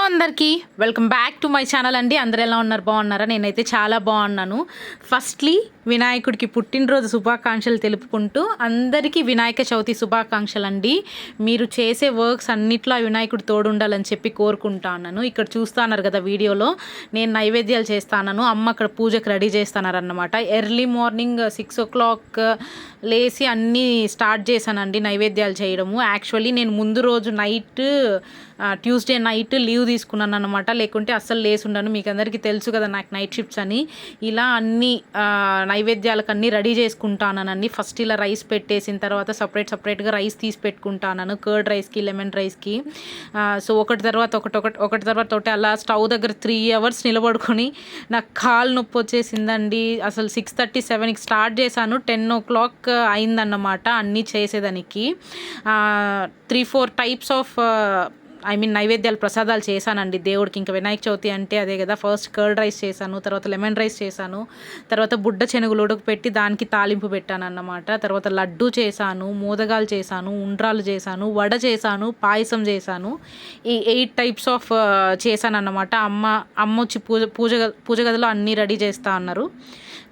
అందరికీ welcome back to my channel అండి. అందరు ఎలా ఉన్నారు? బాగున్నారా? నేనైతే చాలా బాగున్నాను. ఫస్ట్లీ వినాయకుడికి పుట్టినరోజు శుభాకాంక్షలు తెలుపుకుంటూ అందరికీ వినాయక చవితి శుభాకాంక్షలు అండి. మీరు చేసే వర్క్స్ అన్నిట్లో వినాయకుడు తోడుండాలని చెప్పి కోరుకుంటాను. ఇక్కడ చూస్తున్నారు కదా వీడియోలో, నేను నైవేద్యాలు చేస్తాను. అమ్మ అక్కడ పూజకు రెడీ చేస్తున్నారన్నమాట. ఎర్లీ మార్నింగ్ 6 o'clock లేచి అన్నీ స్టార్ట్ చేశానండి నైవేద్యాలు చేయడము. యాక్చువల్లీ నేను ముందు రోజు నైట్ ట్యూస్డే నైట్ లీవ్ తీసుకున్నాను అనమాట, లేకుంటే అస్సలు లేసి ఉండను. మీకు అందరికీ తెలుసు కదా నాకు నైట్ షిఫ్ట్స్ అని. ఇలా అన్ని నైవేద్యాలకు అన్నీ రెడీ చేసుకుంటానండి. ఫస్ట్ ఇలా రైస్ పెట్టేసిన తర్వాత సపరేట్గా రైస్ తీసి పెట్టుకుంటాను, కర్డ్ రైస్కి, లెమన్ రైస్కి. సో ఒకటి తర్వాత ఒకటి అలా స్టవ్ దగ్గర 3 hours నిలబడుకొని నాకు కాలు నొప్పి వచ్చేసిందండి. అసలు 6:30, 7కి స్టార్ట్ చేశాను, 10 o'clock అయిందన్నమాట అన్నీ చేసేదానికి. 3-4 types ఆఫ్ నైవేద్యాలు, ప్రసాదాలు చేశానండి దేవుడికి. ఇంకా వినాయక చవితి అంటే అదే కదా. ఫస్ట్ కర్డ్ రైస్ చేశాను, తర్వాత లెమన్ రైస్ చేశాను, తర్వాత బుడ్డ శనగలు ఉడకపెట్టి దానికి తాలింపు పెట్టాను అన్నమాట. తర్వాత లడ్డు చేశాను, మోదగాలు చేశాను, ఉండ్రాలు చేశాను, వడ చేశాను, పాయసం చేశాను. ఈ 8 types ఆఫ్ చేశాను అన్నమాట. అమ్మ వచ్చి పూజ గదిలో అన్నీ రెడీ చేస్తా అన్నారు.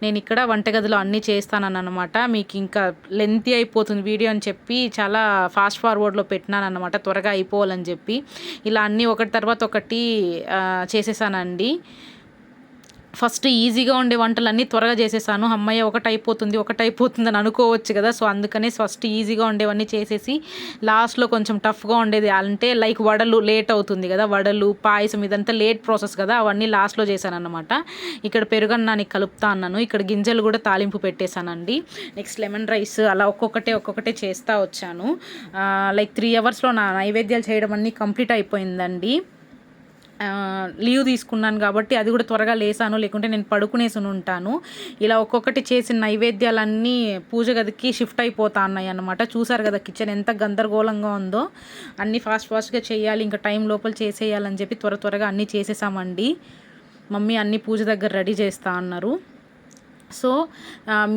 నేను ఇక్కడ వంటగదిలో అన్నీ చేస్తానన్నమాట. మీకు ఇంకా లెంతీ అయిపోతుంది వీడియో అని చెప్పి చాలా ఫాస్ట్ ఫార్వర్డ్లో పెట్టినాను అన్నమాట, త్వరగా అయిపోవాలని చెప్పి. ఇలా అన్నీ ఒకటి తర్వాత ఒకటి చేసేసానండి. ఫస్ట్ ఈజీగా ఉండే వంటలన్నీ త్వరగా చేసేసాను. అమ్మయ్య ఒకటి అయిపోతుంది అని అనుకోవచ్చు కదా. సో అందుకనే ఫస్ట్ ఈజీగా ఉండేవన్నీ చేసేసి లాస్ట్లో కొంచెం టఫ్గా ఉండేది అంటే లైక్ వడలు లేట్ అవుతుంది కదా, వడలు, పాయసం ఇదంతా లేట్ ప్రాసెస్ కదా, అవన్నీ లాస్ట్లో చేశాను అన్నమాట. ఇక్కడ పెరుగన్నానికి కలుపుతా అన్నాను. ఇక్కడ గింజలు కూడా తాలింపు పెట్టేశానండి. నెక్స్ట్ లెమన్ రైస్, అలా ఒక్కొక్కటే చేస్తూ వచ్చాను. లైక్ 3 hours నా నైవేద్యాలు చేయడం అన్నీ కంప్లీట్ అయిపోయిందండి. లీవ్ తీసుకున్నాను కాబట్టి అది కూడా త్వరగా లేసాను, లేకుంటే నేను పడుకునేసి ఉంటాను. ఇలా ఒక్కొక్కటి చేసిన నైవేద్యాలన్నీ పూజ గదికి షిఫ్ట్ అయిపోతా ఉన్నాయి అన్నమాట. చూసారు కదా కిచెన్ ఎంత గందరగోళంగా ఉందో. అన్నీ ఫాస్ట్గా చేయాలి, ఇంకా టైం లోపల చేసేయాలని చెప్పి త్వరగా అన్నీ చేసేసామండి. మమ్మీ అన్నీ పూజ దగ్గర రెడీ చేస్తా అన్నారు. సో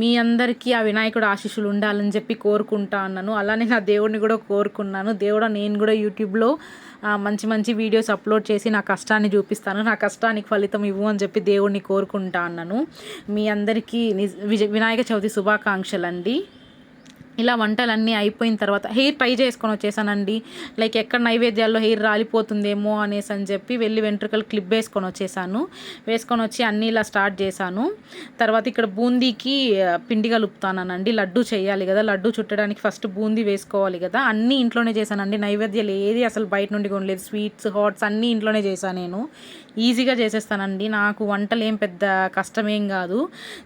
మీ అందరికీ ఆ వినాయకుడు ఆశీస్సులు ఉండాలని చెప్పి కోరుకుంటా అన్నాను. అలానే నా దేవుడిని కూడా కోరుకున్నాను. దేవుడా, నేను కూడా యూట్యూబ్లో మంచి వీడియోస్ అప్లోడ్ చేసి నా కష్టాన్ని చూపిస్తాను, నా కష్టానికి ఫలితం ఇవ్వు అని చెప్పి దేవుడిని కోరుకుంటా అన్నాను. మీ అందరికీ వినాయక చవితి శుభాకాంక్షలు అండి. ఇలా వంటలన్నీ అయిపోయిన తర్వాత హెయిర్ ట్రై చేసుకొని వచ్చేసానండి. లైక్ ఎక్కడ నైవేద్యాల్లో హెయిర్ రాలిపోతుందేమో అనేసి అని చెప్పి వెళ్ళి వెంట్రుకలు క్లిప్ వేసుకొని వచ్చి అన్నీ ఇలా స్టార్ట్ చేశాను. తర్వాత ఇక్కడ బూందీకి పిండి కలుపుతానండి. లడ్డు చేయాలి కదా, లడ్డు చుట్టడానికి ఫస్ట్ బూందీ వేసుకోవాలి కదా. అన్నీ ఇంట్లోనే చేశానండి. నైవేద్యాలు ఏది అసలు బయట నుండి కొనలేదు. స్వీట్స్, హాట్స్ అన్నీ ఇంట్లోనే చేశాను. నేను ఈజీగా చేసేస్తానండి, నాకు వంటలు ఏం పెద్ద కష్టమేం కాదు.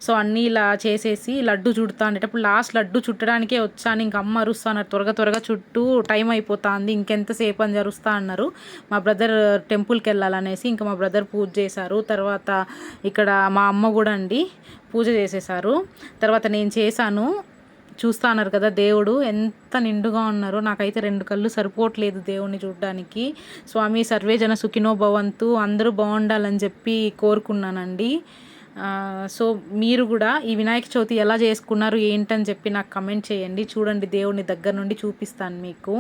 సో అన్నీ ఇలా చేసేసి లడ్డు చుడతా అనేటప్పుడు లాస్ట్ లడ్డు చుట్టడానికే వచ్చాను. ఇంక అమ్మ అరుస్తా అన్నారు, త్వరగా చుట్టూ టైం అయిపోతుంది, ఇంకెంతసేపు అని అరుస్తా అన్నారు. మా బ్రదర్ టెంపుల్కి వెళ్ళాలనేసి ఇంకా మా బ్రదర్ పూజ చేశారు. తర్వాత ఇక్కడ మా అమ్మ కూడా అండి పూజ చేసేసారు. తర్వాత నేను చేశాను. చూస్తా అన్నారు కదా దేవుడు ఎంత నిండుగా ఉన్నారో. నాకైతే 2 కళ్ళు సరిపోవట్లేదు దేవుడిని చూడడానికి. స్వామి సర్వేజన సుఖినో భవంతు, అందరూ బాగుండాలని చెప్పి కోరుకున్నానండి. సో మీరు కూడా ఈ వినాయక చవితి ఎలా చేసుకున్నారు ఏంటని చెప్పి నాకు కమెంట్ చేయండి. చూడండి, దేవుడిని దగ్గర నుండి చూపిస్తాను మీకు.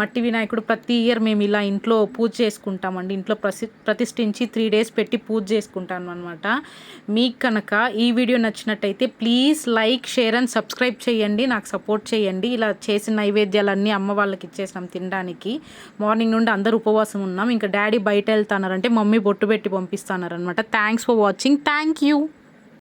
మట్టి వినాయకుడు ప్రతి ఇయర్ మేము ఇలా ఇంట్లో పూజ చేసుకుంటామండి. ఇంట్లో ప్రతిష్ఠించి 3 days పెట్టి పూజ చేసుకుంటాను అనమాట. మీకు కనుక ఈ వీడియో నచ్చినట్టయితే please like, share and subscribe చేయండి, నాకు సపోర్ట్ చేయండి. ఇలా చేసిన నైవేద్యాలన్నీ అమ్మ వాళ్ళకి ఇచ్చేసినాం తినడానికి. మార్నింగ్ నుండి అందరూ ఉపవాసం ఉన్నాం. ఇంకా డాడీ బయట వెళ్తున్నారంటే మమ్మీ బొట్టు పెట్టి పంపిస్తున్నారనమాట. Thanks for watching. Thank you.